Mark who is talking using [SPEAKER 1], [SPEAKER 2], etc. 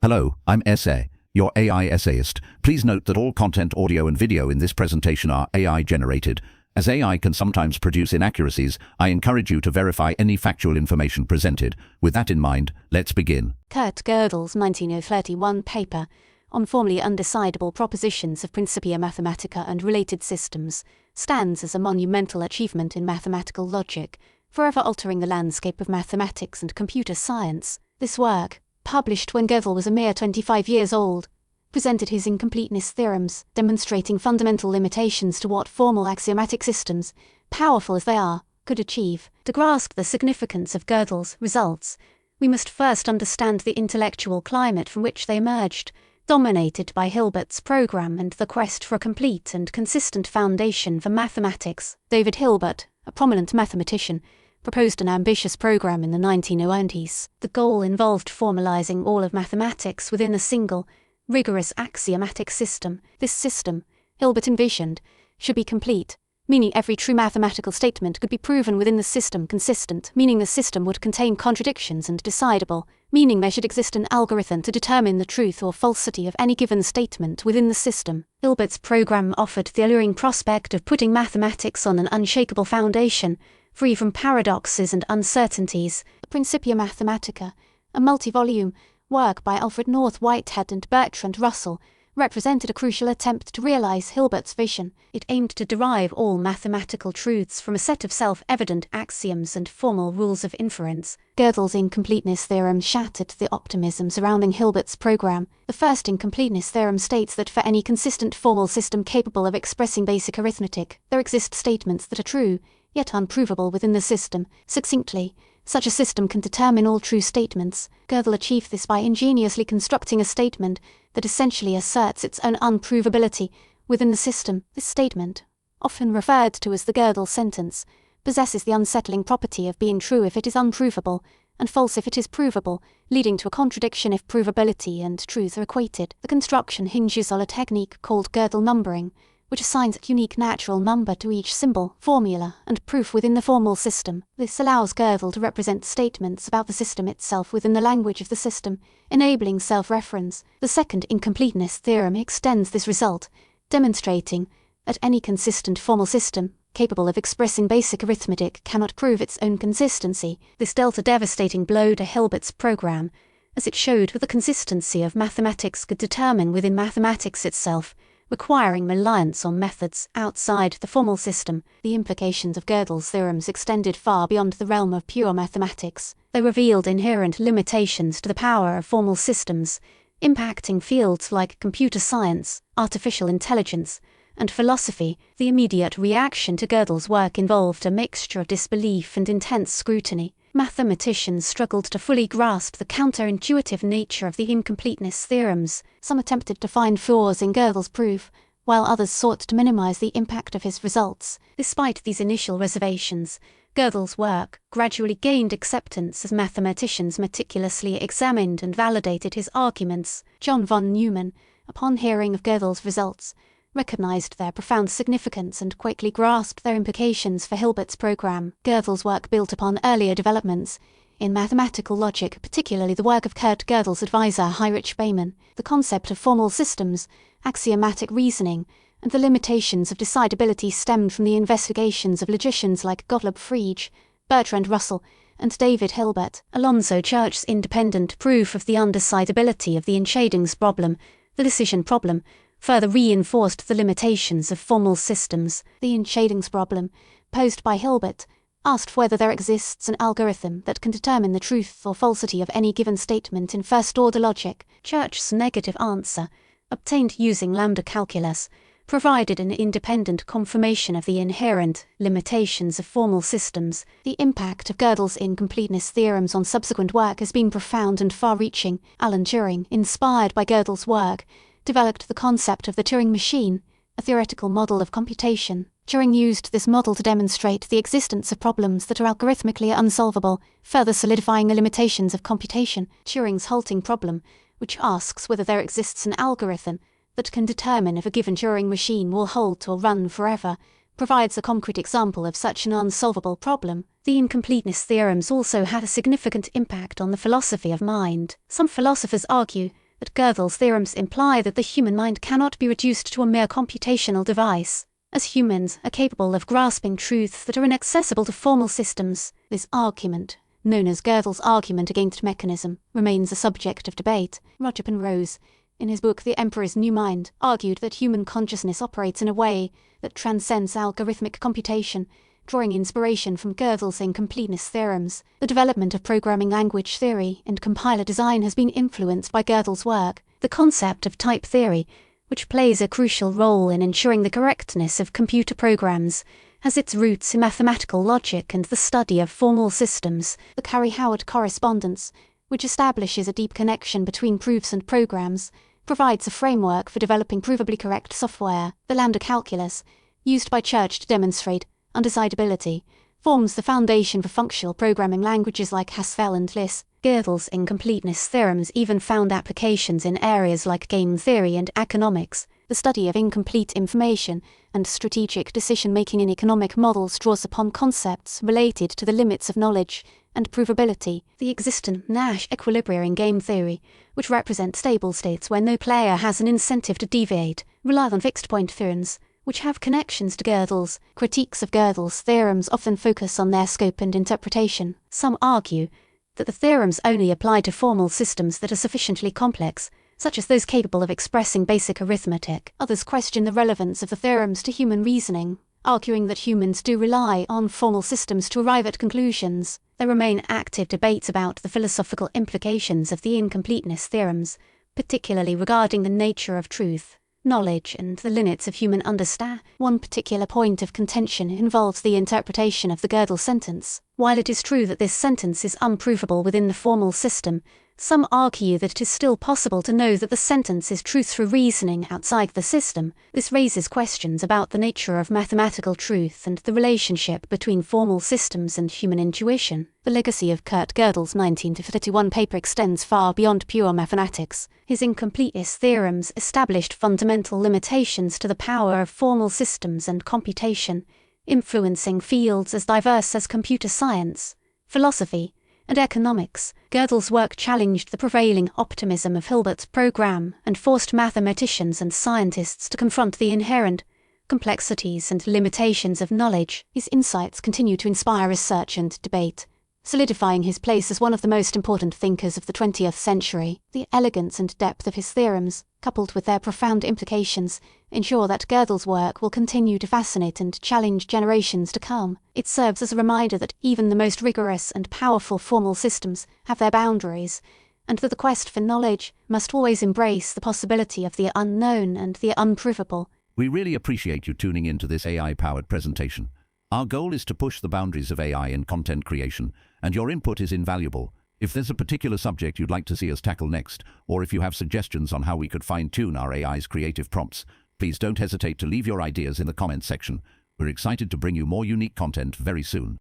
[SPEAKER 1] Hello, I'm Essay, your AI essayist. Please note that all content, audio and video in this presentation are AI generated. As AI can sometimes produce inaccuracies, I encourage you to verify any factual information presented. With that in mind, let's begin.
[SPEAKER 2] Kurt Gödel's 1931 paper on formally undecidable propositions of Principia Mathematica and related systems stands as a monumental achievement in mathematical logic, forever altering the landscape of mathematics and computer science. This work, published when Gödel was a mere 25 years old, presented his incompleteness theorems, demonstrating fundamental limitations to what formal axiomatic systems, powerful as they are, could achieve. To grasp the significance of Gödel's results, we must first understand the intellectual climate from which they emerged, dominated by Hilbert's program and the quest for a complete and consistent foundation for mathematics. David Hilbert, a prominent mathematician, proposed an ambitious program in the 1920s. The goal involved formalizing all of mathematics within a single, rigorous axiomatic system. This system, Hilbert envisioned, should be complete, meaning every true mathematical statement could be proven within the system; consistent, meaning the system would contain contradictions; and decidable, meaning there should exist an algorithm to determine the truth or falsity of any given statement within the system. Hilbert's program offered the alluring prospect of putting mathematics on an unshakable foundation, free from paradoxes and uncertainties. Principia Mathematica, a multi-volume work by Alfred North Whitehead and Bertrand Russell, represented a crucial attempt to realize Hilbert's vision. It aimed to derive all mathematical truths from a set of self-evident axioms and formal rules of inference. Gödel's incompleteness theorem shattered the optimism surrounding Hilbert's program. The first incompleteness theorem states that for any consistent formal system capable of expressing basic arithmetic, there exist statements that are true, yet unprovable within the system. Succinctly, such a system can determine all true statements. Gödel achieved this by ingeniously constructing a statement that essentially asserts its own unprovability within the system. This statement, often referred to as the Gödel sentence, possesses the unsettling property of being true if it is unprovable, and false if it is provable, leading to a contradiction if provability and truth are equated. The construction hinges on a technique called Gödel numbering, which assigns a unique natural number to each symbol, formula, and proof within the formal system. This allows Gödel to represent statements about the system itself within the language of the system, enabling self-reference. The second incompleteness theorem extends this result, demonstrating that any consistent formal system, capable of expressing basic arithmetic, cannot prove its own consistency. This dealt a devastating blow to Hilbert's program, as it showed what the consistency of mathematics could determine within mathematics itself, requiring reliance on methods outside the formal system. The implications of Gödel's theorems extended far beyond the realm of pure mathematics. They revealed inherent limitations to the power of formal systems, impacting fields like computer science, artificial intelligence, and philosophy. The immediate reaction to Gödel's work involved a mixture of disbelief and intense scrutiny. Mathematicians struggled to fully grasp the counterintuitive nature of the incompleteness theorems. Some attempted to find flaws in Gödel's proof, while others sought to minimize the impact of his results. Despite these initial reservations, Gödel's work gradually gained acceptance as mathematicians meticulously examined and validated his arguments. John von Neumann, upon hearing of Gödel's results, recognized their profound significance and quickly grasped their implications for Hilbert's program. Gödel's work built upon earlier developments in mathematical logic, particularly the work of Kurt Gödel's advisor Heinrich Baymann. The concept of formal systems, axiomatic reasoning, and the limitations of decidability stemmed from the investigations of logicians like Gottlob Frege, Bertrand Russell, and David Hilbert. Alonzo Church's independent proof of the undecidability of the Entscheidungs problem, the decision problem, further reinforced the limitations of formal systems. The Entscheidungs problem, posed by Hilbert, asked whether there exists an algorithm that can determine the truth or falsity of any given statement in first-order logic. Church's negative answer, obtained using lambda calculus, provided an independent confirmation of the inherent limitations of formal systems. The impact of Gödel's incompleteness theorems on subsequent work has been profound and far-reaching. Alan Turing, inspired by Gödel's work, developed the concept of the Turing machine, a theoretical model of computation. Turing used this model to demonstrate the existence of problems that are algorithmically unsolvable, further solidifying the limitations of computation. Turing's halting problem, which asks whether there exists an algorithm that can determine if a given Turing machine will halt or run forever, provides a concrete example of such an unsolvable problem. The incompleteness theorems also had a significant impact on the philosophy of mind. Some philosophers argue that Gödel's theorems imply that the human mind cannot be reduced to a mere computational device, as humans are capable of grasping truths that are inaccessible to formal systems. This argument, known as Gödel's argument against mechanism, remains a subject of debate. Roger Penrose, in his book The Emperor's New Mind, argued that human consciousness operates in a way that transcends algorithmic computation, drawing inspiration from Gödel's incompleteness theorems. The development of programming language theory and compiler design has been influenced by Gödel's work. The concept of type theory, which plays a crucial role in ensuring the correctness of computer programs, has its roots in mathematical logic and the study of formal systems. The Curry-Howard correspondence, which establishes a deep connection between proofs and programs, provides a framework for developing provably correct software. The lambda calculus, used by Church to demonstrate undecidability, forms the foundation for functional programming languages like Haskell and Lisp. Gödel's incompleteness theorems even found applications in areas like game theory and economics. The study of incomplete information and strategic decision-making in economic models draws upon concepts related to the limits of knowledge and provability. The existent Nash equilibria in game theory, which represent stable states where no player has an incentive to deviate, rely on fixed-point theorems, which have connections to Gödel's. Critiques of Gödel's theorems often focus on their scope and interpretation. Some argue that the theorems only apply to formal systems that are sufficiently complex, such as those capable of expressing basic arithmetic. Others question the relevance of the theorems to human reasoning, arguing that humans do rely on formal systems to arrive at conclusions. There remain active debates about the philosophical implications of the incompleteness theorems, particularly regarding the nature of truth, knowledge, and the limits of human understanding. One particular point of contention involves the interpretation of the Gödel sentence. While it is true that this sentence is unprovable within the formal system, some argue that it is still possible to know that the sentence is true through reasoning outside the system. This raises questions about the nature of mathematical truth and the relationship between formal systems and human intuition. The legacy of Kurt Gödel's 1931 paper extends far beyond pure mathematics. His incompleteness theorems established fundamental limitations to the power of formal systems and computation, influencing fields as diverse as computer science, philosophy, and economics. Gödel's work challenged the prevailing optimism of Hilbert's program and forced mathematicians and scientists to confront the inherent complexities and limitations of knowledge. His insights continue to inspire research and debate, solidifying his place as one of the most important thinkers of the 20th century. The elegance and depth of his theorems, coupled with their profound implications, ensure that Gödel's work will continue to fascinate and challenge generations to come. It serves as a reminder that even the most rigorous and powerful formal systems have their boundaries, and that the quest for knowledge must always embrace the possibility of the unknown and the unprovable.
[SPEAKER 1] We really appreciate you tuning into this AI-powered presentation. Our goal is to push the boundaries of AI in content creation, and your input is invaluable. If there's a particular subject you'd like to see us tackle next, or if you have suggestions on how we could fine-tune our AI's creative prompts, please don't hesitate to leave your ideas in the comments section. We're excited to bring you more unique content very soon.